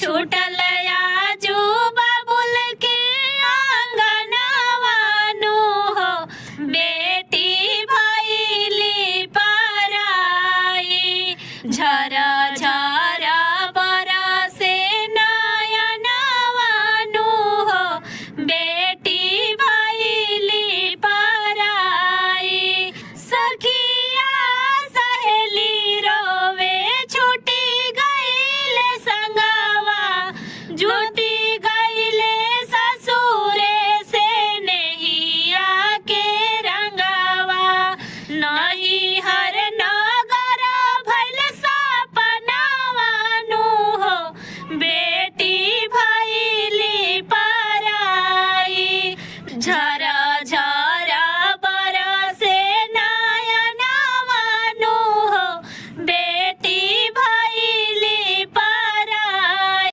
छूटल आजू बाबुल के आंगनवानु हो बेटी भैली पराई झर झर बरसे नयनवानु हो बेटी भैली पराई सखिया सहेली रोवे छूटी गईल संगवा जुट